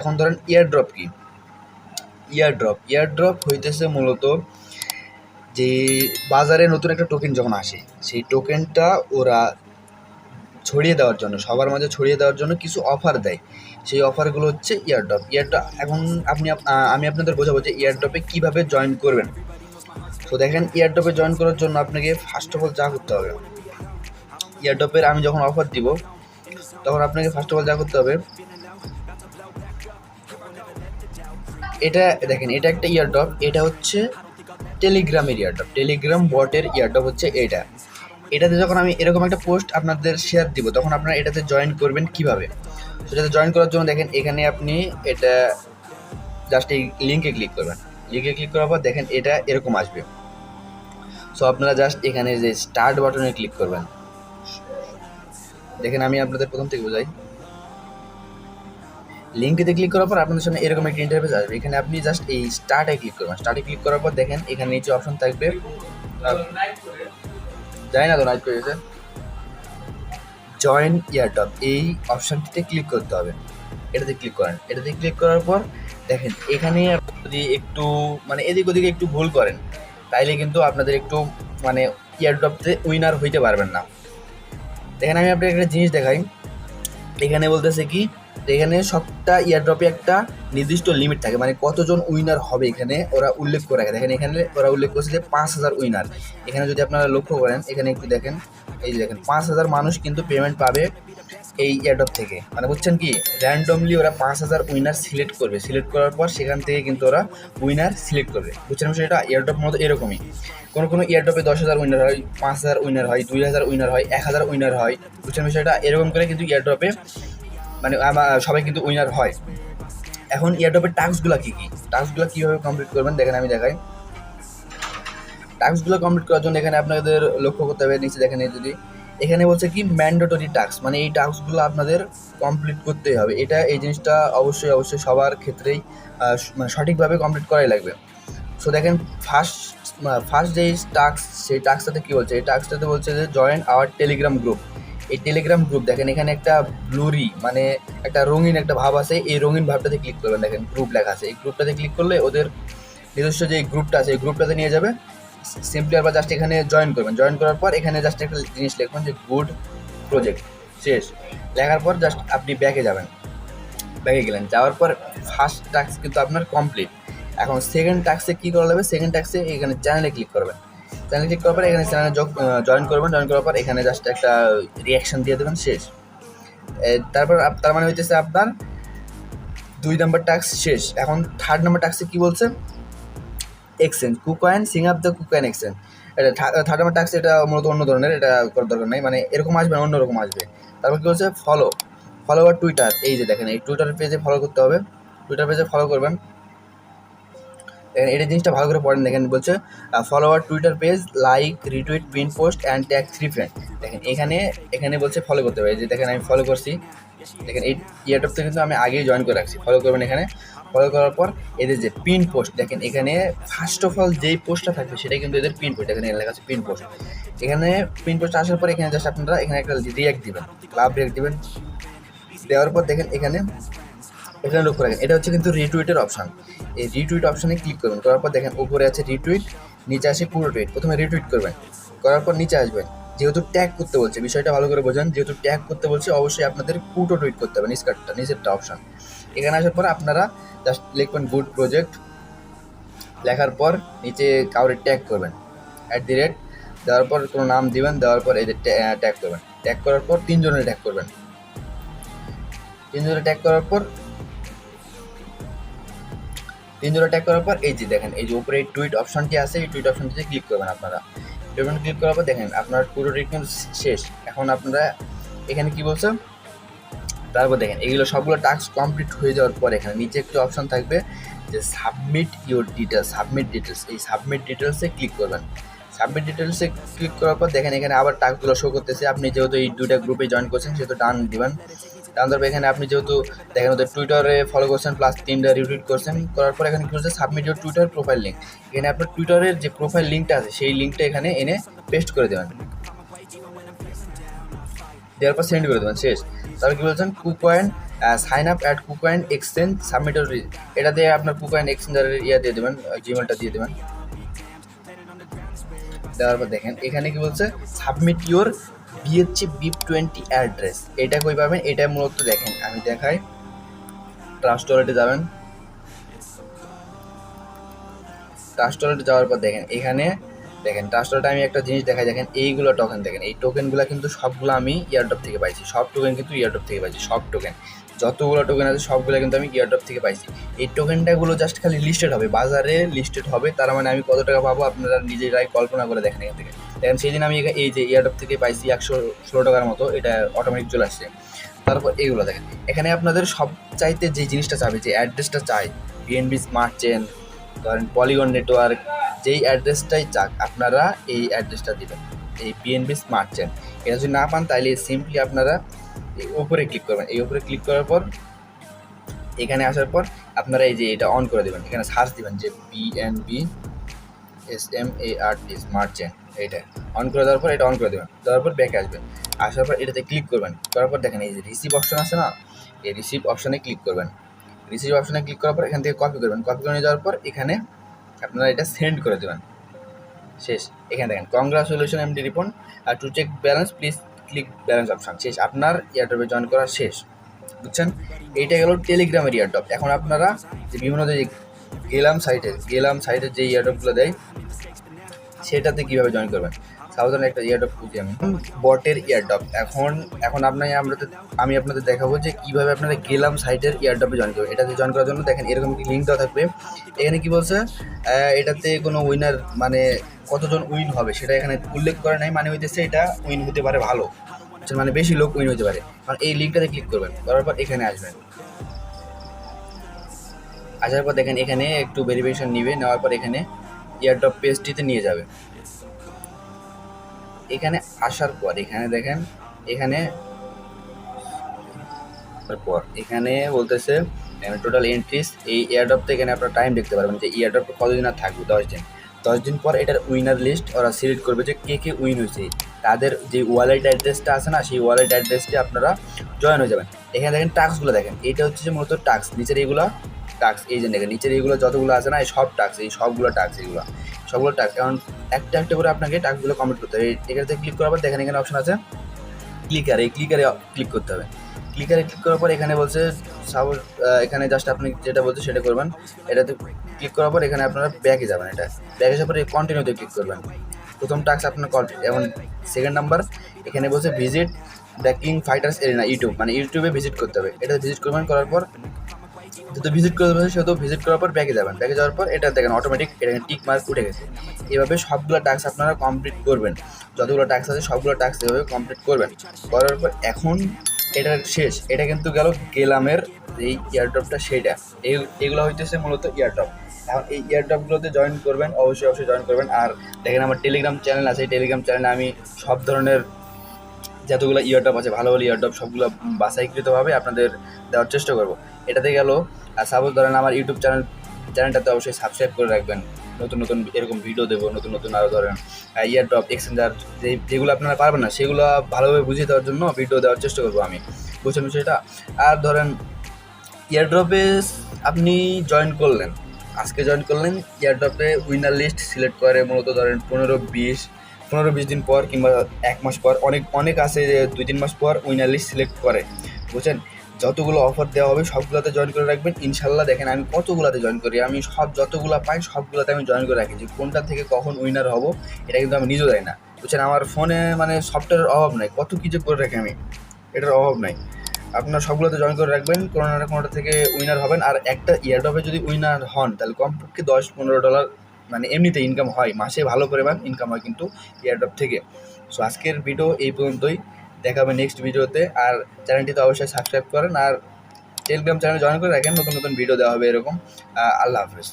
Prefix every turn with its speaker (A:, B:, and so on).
A: এখন ধরেন ইয়ারড্রপ কি? ইয়ারড্রপ হইতেছে মূলত যে বাজারে নতুন একটা টোকেন যখন আসে, সেই টোকেনটা ওরা ছড়িয়ে দেওয়ার জন্য, সবার মাঝে ছড়িয়ে দেওয়ার জন্য কিছু অফার দেয়। সেই অফারগুলো হচ্ছে ইয়ারড্রপ। এখন আমি আপনাদের বোঝাবো যে ইয়ারড্রপে কীভাবে জয়েন করবেন। তো দেখেন, ইয়ারড্রপে জয়েন করার জন্য আপনাকে ফার্স্ট অফ অল যা করতে হবে, ইয়ারড্রপের আমি যখন অফার দিব তখন আপনাকে ফার্স্ট অফ অল যা করতে হবে, এটা দেখেন, এটা একটা ইয়ারড্রপ, এটা হচ্ছে টেলিগ্রামের ইয়ারড্রপ, টেলিগ্রাম বটের ইয়ারড্রপ হচ্ছে এটা। এটাতে যখন আমি এরকম একটা পোস্ট আপনাদের শেয়ার দিব, তখন আপনারা এটাতে জয়েন করবেন কিভাবে? সেটাতে জয়েন করার জন্য দেখেন, এখানে আপনি এটা জাস্ট এই লিঙ্কে ক্লিক করবেন। লিঙ্কে ক্লিক করার পর দেখেন এটা এরকম আসবে। সো আপনারা জাস্ট এখানে যে স্টার্ট বাটনে ক্লিক করবেন। দেখেন আমি আপনাদের প্রথম থেকে বোঝাই। লিঙ্কটিতে ক্লিক করার পর আপনাদের সামনে এরকম একটা ইন্টারফেস আসবে। এখানে আপনি জাস্ট এই স্টার্টে ক্লিক করবেন। স্টার্টে ক্লিক করার পর দেখেন এখানে নিচে অপশন থাকবে, জানি না তো রাইট করে গেছে, জয়েন ইয়ারড্রপ, এই অপশানটিতে ক্লিক করতে হবে। এটাতে ক্লিক করেন। এটাতে ক্লিক করার পর দেখেন এখানে যদি একটু মানে এদিক ওদিকে একটু ভুল করেন, তাইলে কিন্তু আপনাদের একটু মানে ইয়ারড্রপতে উইনার হইতে পারবেন না। দেখেন আমি আপনাকে একটা জিনিস দেখাই। এখানে বলতেছে কি, এখানে সবটা ইয়ারড্রপে একটা নির্দিষ্ট লিমিট থাকে, মানে কতজন উইনার হবে এখানে ওরা উল্লেখ করে রাখে। দেখেন এখানে ওরা উল্লেখ করছে যে 5,000 উইনার। এখানে যদি আপনারা লক্ষ্য করেন, এখানে একটু দেখেন, এই যে দেখেন 5,000 মানুষ কিন্তু পেমেন্ট পাবে এই ইয়ারড্রপ থেকে। মানে বুঝছেন কি, র্যান্ডমলি ওরা 5,000 উইনার সিলেক্ট করবে। সিলেক্ট করার পর সেখান থেকে কিন্তু ওরা উইনার সিলেক্ট করবে। বুঝছেন বিষয়টা? ইয়ারড্রপ মতো এরকমই। কোনো ইয়ারড্রপে 10,000 উইনার হয়, 5,000 উইনার হয়, 2,000 উইনার হয়, 1,000 উইনার হয়। বুঝছেন বিষয়টা? এরকম করে কিন্তু ইয়ারড্রপে মানে সবাই কিন্তু উইনার হয়। এখন ইয়ারড্রপের টাস্কগুলো কী কী, টাস্কগুলো কীভাবে কমপ্লিট করবেন দেখেন আমি দেখাই। টাস্কগুলো কমপ্লিট করার জন্য এখানে আপনাদের লক্ষ্য করতে হবে, নিচে দেখেন যদি এখানে বলছে কি ম্যান্ডেটরি টাস্ক, মানে এই টাস্কগুলো আপনাদের কমপ্লিট করতেই হবে। এই জিনিসটা অবশ্যই সবার ক্ষেত্রেই মানে সঠিকভাবে কমপ্লিট করাই লাগবে। সো দেখেন ফার্স্ট যে টাস্ক, সেই টাস্কটাতে কী বলছে, এই টাস্কটাতে বলছে যে জয়েন আওয়ার টেলিগ্রাম গ্রুপ। এই টেলিগ্রাম গ্রুপ দেখেন এখানে একটা ব্লুরি মানে একটা রঙিন একটা ভাব আছে, এই রঙিন ভাবটাতে ক্লিক করবেন। দেখেন গ্রুপ লেখা আছে, এই গ্রুপটাতে ক্লিক করলে ওদের নিজস্ব যে গ্রুপটা আছে এই গ্রুপটাতে নিয়ে যাবে। সিম্পলি আবার জাস্ট এখানে জয়েন করবেন। জয়েন করার পর এখানে জাস্ট একটা জিনিস লিখবেন যে গুড প্রজেক্ট, শেষ। লেখার পর জাস্ট আপনি ব্যাকে যাবেন। ব্যাকে গেলেন, যাওয়ার পর ফার্স্ট টাস্ক কিন্তু আপনার কমপ্লিট। এখন সেকেন্ড টাস্কে কী করা যাবে, সেকেন্ড টাস্কে এখানে চ্যানেলে ক্লিক করবেন। চ্যানেল ক্লিক করার পর এখানে চ্যানেলে জয়েন করবেন। জয়েন করার পর এখানে জাস্ট একটা রিয়াকশান দিয়ে দেবেন, শেষ। তারপর তার মানে হইতেছে আপনার 2 নম্বর টাস্ক শেষ। এখন 3rd নম্বর টাস্কে কী বলছে, exchange KuCoin, Singh up the KuCoin exchange. এটা 3rd নম্বর টাস্ক, এটা মূলত অন্য ধরনের, এটা করার দরকার নেই, মানে এরকম আসবে না, অন্যরকম আসবে। তারপর কী বলছে, ফলোয়ার টুইটার, এই যে দেখেন এই টুইটার পেজে ফলো করতে হবে। টুইটার পেজে ফলো করবেন। এটা জিনিসটা ভালো করে পড়েন। দেখেন বলছে follower Twitter page, like, retweet, pin post and tag 3 friend. দেখেন এখানে বলছে ফলো করতে হবে। এই যে দেখেন আমি ফলো করছি। দেখেন এই ইয়ারড্রপটা কিন্তু আমি আগেই জয়েন করে রাখছি। ফলো করবেন। এখানে ফলো করার পর এদের যে পিন পোস্ট, দেখেন এখানে ফার্স্ট অফ অল যেই পোস্টটা থাকবে সেটাই কিন্তু এদের পিন পোস্ট। এখানে লেখা আছে পিন পোস্ট। এখানে পিন পোস্ট আসার পর এখানে জাস্ট আপনারা এখানে একটা রিয়াক্ট দিবেন, লাভ রিয়াক্ট দিবেন। দেওয়ার পর দেখেন এখানে লক্ষ্য রাখেন, এটা হচ্ছে কিন্তু রিটুইটের অপশান। এই রিটুইট অপশানে ক্লিক করবেন। করার পর দেখেন উপরে আছে রিটুইট, নিচে আসে পুরো টুইট। প্রথমে রিটুইট করবেন, করার পর নিচে আসবেন। যেহেতু ট্যাগ করতে বলছে, বিষয়টা ভালো করে বোঝেন, যেহেতু ট্যাগ করতে বলছে অবশ্যই আপনাদের পুরো টুইট করতে হবে, নিচেরটা অপশান। এখানে আসার পর আপনারা জাস্ট লিখবেন গুড প্রজেক্ট। লেখার পর নিচে কাউরে ট্যাগ করবেন, @ দেওয়ার পর কোনো নাম দিবেন। দেওয়ার পর এই যে ট্যাগ করবেন। ট্যাগ করার পর 3 জনের ট্যাগ করবেন। 3 জনের ট্যাগ করার পর এই যে দেখেন এই যে উপরে এই টুইট অপশনটি আছে, এই টুইট অপশনটিতে ক্লিক করবেন। আপনারা ক্লিক করার পর দেখেন আপনার পুরো ট্রিটমেন্ট শেষ। এখন আপনারা এখানে কি বলছে, তারপর দেখেন এগুলো সবগুলো টাস্ক কমপ্লিট হয়ে যাওয়ার পর এখানে নিচে একটি অপশন থাকবে যে সাবমিট ইউর ডিটেলস, এই সাবমিট ডিটেলসে ক্লিক করবেন। সাবমিট ডিটেলসে ক্লিক করার পর দেখেন এখানে আবার টাস্কগুলো শো করতেছে। আপনি যেহেতু এই 2টা গ্রুপে জয়েন করছেন সেহেতু ডান দিবেন। তারপর এখানে আপনি যেহেতু দেখেন ওদের টুইটারে ফলো করছেন প্লাস 3টা রিটুইট করছেন, করার পর এখানে কি হচ্ছে submit your Twitter profile link. এখানে আপনার টুইটারের যে প্রোফাইল লিঙ্কটা আছে সেই লিঙ্কটা এখানে এনে পেস্ট করে দেবেন। দেওয়ার পর সেন্ড করে দেবেন, শেষ। তারপর কী বলছেন KuCoin sign up at KuCoin exchange সাবমিটর, এটা দিয়ে আপনার কুকয়েন এক্সচেঞ্জারের দিয়ে দেবেন, জিমেলটা দিয়ে দেবেন। দেওয়ার পর দেখেন এখানে কি বলছে, সাবমিট ইউর বিএচসি BIP20 অ্যাড্রেস। এটা কই পাবেন, এটা মূলত দেখেন আমি দেখাই, ট্রাস্ট ওয়ালেটে যাবেন। ট্রাস্ট ওয়ালেটে যাওয়ার পর দেখেন এখানে দেখেন ট্রাস্ট ওয়ালেটে আমি একটা জিনিস দেখাই, দেখেন এইগুলো টোকেন, দেখেন এই টোকেনগুলো কিন্তু সবগুলো আমি এয়ারড্রপ থেকে পাইছি, সব টোকেন কিন্তু এয়ারড্রপ থেকে পাইছি, সব টোকেন যতগুলো টোকেন আছে সবগুলো কিন্তু আমি এয়ারড্রপ থেকে পাইছি। এই টোকেনটাগুলো জাস্ট খালি লিস্টেড হবে, বাজারে লিস্টেড হবে, তার মানে আমি কত টাকা পাবো আপনারা নিজেরাই কল্পনা করে দেখেন। এখান থেকে দেখেন সেই দিন আমি এই যে এয়ারড্রপ থেকে পাইছি 116 টাকার মতো, এটা অটোমেটিক চলে আসছে। তারপর এইগুলো দেখেন এখানে আপনাদের সব চাইতে যে জিনিসটা চাবে, যে অ্যাড্রেসটা চাই, বিএনবি স্মার্ট চেন, ধরেন পলিগন নেটওয়ার্ক, যেই অ্যাড্রেসটাই চাক আপনারা এই অ্যাড্রেসটা দিবেন, এই বিএনবি স্মার্ট চেন। এটা যদি না পান তাহলে সিম্পলি আপনারা এই উপরে ক্লিক করবেন, এই উপরে ক্লিক করার পর এখানে আসার পর আপনারা এই যে এটা অন করে দেবেন, এখানে সার্চ দিবেন যে বিএনবি SMART স্মার্ট চেন, এইটা অন করে দেওয়ার পর এটা অন করে দেবেন, দেওয়ার পর ব্যাকে আসবেন, আসার পর এটাতে ক্লিক করবেন, করার পর দেখেন এই যে রিসিভ অপশন আছে না, এই রিসিভ অপশনে ক্লিক করবেন। রিসিভ অপশনে ক্লিক করার পর এখান থেকে কপি করবেন, কপি করে নিয়ে যাওয়ার পর এখানে আপনারা এটা সেন্ড করে দেবেন, শেষ। এখানে দেখেন কংগ্রাচুলেশন এমডি রিপন, আর to check balance please click balance option, শেষ, আপনার এয়ারড্রপে জয়েন করা শেষ, বুঝছেন। এইটা গেল টেলিগ্রামের এয়ারড্রপ। এখন আপনারা যে বিভিন্ন যে গেলাম সাইটের যে এয়ারড্রপগুলো দেয় সেটাতে কীভাবে জয়েন করবেন, সাধারণ একটা এয়ারড্রপ খুঁজি আমি, বটের এয়ারড্রপ। এখন আমি আপনাদের দেখাবো যে কীভাবে আপনারা গেলাম সাইটের এয়ারড্রপে জয়েন করবেন। এটাতে জয়েন করার জন্য দেখেন এরকম কি লিঙ্ক দেওয়া থাকবে, এখানে কি বলছে, এটাতে কোনো উইনার মানে কতজন উইন হবে সেটা এখানে উল্লেখ করে নাই, মানে হইতেছে এটা উইন হতে পারে ভালো, মানে বেশি লোক উইন হতে পারে। কারণ এই লিঙ্কটাতে ক্লিক করবেন, করার পর এখানে আসবেন, আসার পর দেখেন এখানে একটু ভেরিফিকেশন নিবে, নেওয়ার পর এখানে এয়ারড্রপ পেজটিতে নিয়ে যাবে। এখানে আসার পর এখানে দেখেন এখানে এখানে বলতেছে টোটাল এন্ট্রিস, এই এয়ারড্রপটা এখানে আপনার টাইম দেখতে পারবেন যে এয়ারড্রপটা কতদিন আর থাকবে, 10 দিন। 10 দিন পর এটার উইনার লিস্ট ওরা সিলেক্ট করবে যে কে কে উইন হয়েছে, তাদের যে ওয়ালেট অ্যাড্রেসটা আছে না সেই ওয়ালেট অ্যাড্রেসটি আপনারা জয়েন হয়ে যাবেন। এখানে দেখেন টাস্কগুলো দেখেন, এইটা হচ্ছে যে মূলত টাস্ক, নিচের এইগুলো টাস্ক, এই যে দেখেন নিচের এইগুলো যতগুলো আছে না এই সব টাস্ক, এই সবগুলো টাস্ক, এইগুলো সবগুলো টাস্ক। কারণ একটা একটা করে আপনাকে টাস্কগুলো কমপ্লিট করতে হবে। এখানে ক্লিক করার পর দেখেন এখানে অপশন আছে ক্লিকার, এই ক্লিকারে ক্লিক করতে হবে। ক্লিকারে ক্লিক করার পর এখানে বলছে সাপোজ এখানে জাস্ট আপনি যেটা বলছে সেটা করবেন। এটাতে ক্লিক করার পর এখানে আপনারা ব্যাকে যাবেন, এটা ব্যাকে আসার পরে কন্টিনিউতে ক্লিক করবেন, প্রথম টাস্ক আপনার কমপ্লিট। এবং সেকেন্ড নাম্বার এখানে বলছে visit the king fighters arena YouTube, মানে ইউটিউবে ভিজিট করতে হবে, এটা ভিজিট করবেন। করার পর যেহেতু ভিজিট করতে হবে সেহেতু ভিজিট করার পর ব্যাকে যাবেন, ব্যাকে যাওয়ার পর এটা দেখেন অটোমেটিক এখানে টিক মার্ক উঠে গেছে। এভাবে সবগুলো টাস্ক আপনারা কমপ্লিট করবেন, যতগুলো টাস্ক আছে সবগুলো টাস্ক এভাবে কমপ্লিট করবেন। করার পর এখন এটা শেষ, এটা কিন্তু গেল গেলামের এই এয়ারড্রপটা, সেইটা এইগুলো হইতেছে মূলত এয়ারড্রপ। এখন এই এয়ারড্রপগুলোতে জয়েন করবেন, অবশ্যই জয়েন করবেন। আর দেখেন আমার টেলিগ্রাম চ্যানেল আছে, এই টেলিগ্রাম চ্যানেলে আমি সব ধরনের যতগুলো ইয়ারড্রপ আছে ভালো ভালো ইয়ারড্রপ সবগুলো বাছাইকৃতভাবে আপনাদের দেওয়ার চেষ্টা করব। এটাতে গেল। আর সাপোজ ধরেন আমার ইউটিউব চ্যানেলটাতে অবশ্যই সাবস্ক্রাইব করে রাখবেন, নতুন নতুন এরকম ভিডিও দেবো, নতুন নতুন আরও ধরেন ইয়ারড্রপ এক্সচেঞ্জার যেগুলো আপনারা পারবেন না সেগুলো ভালোভাবে বুঝিয়ে দেওয়ার জন্য ভিডিও দেওয়ার চেষ্টা করবো আমি, বুঝছেন বিষয়টা। আর ধরেন ইয়ারড্রপে আপনি জয়েন করলেন, আজকে জয়েন করলেন, এয়ারড্রপে উইনার লিস্ট সিলেক্ট করে মূলত ধরেন 15-20 দিন পর কিংবা 1 মাস পর, অনেক আছে যে 2-3 মাস পর উইনার লিস্ট সিলেক্ট করে, বুঝছেন। যতগুলো অফার দেওয়া হবে সবগুলোতে জয়েন করে রাখবেন ইনশাল্লাহ। দেখেন আমি কতগুলোতে জয়েন করি, আমি যতগুলো পাই সবগুলোতে আমি জয়েন করে রাখি, যে কোনটা থেকে কখন উইনার হব এটা কিন্তু আমি নিজেও জানি না, বুঝছেন। আমার ফোনে মানে সফটওয়্যারের অভাব নাই, কত কিছু করে রাখি আমি, এটার অভাব নাই। আপনার সবগুলোতে জয়েন করে রাখবেন, কোনো না কোনোটা থেকে উইনার হবেন। আর একটা এয়ারড্রপে যদি উইনার হন তাহলে কমপক্ষে $10-15 মানে এমনিতে ইনকাম হয়, মাসে ভালো পরিমাণ ইনকাম হয় কিন্তু এয়ারড্রপ থেকে। সো আজকের ভিডিও এই পর্যন্তই, দেখা হবে নেক্সট ভিডিওতে। আর চ্যানেলটিতে অবশ্যই সাবস্ক্রাইব করেন আর টেলিগ্রাম চ্যানেল জয়েন করে রাখেন, নতুন নতুন ভিডিও দেওয়া হবে এরকম। আল্লাহ হাফেজ।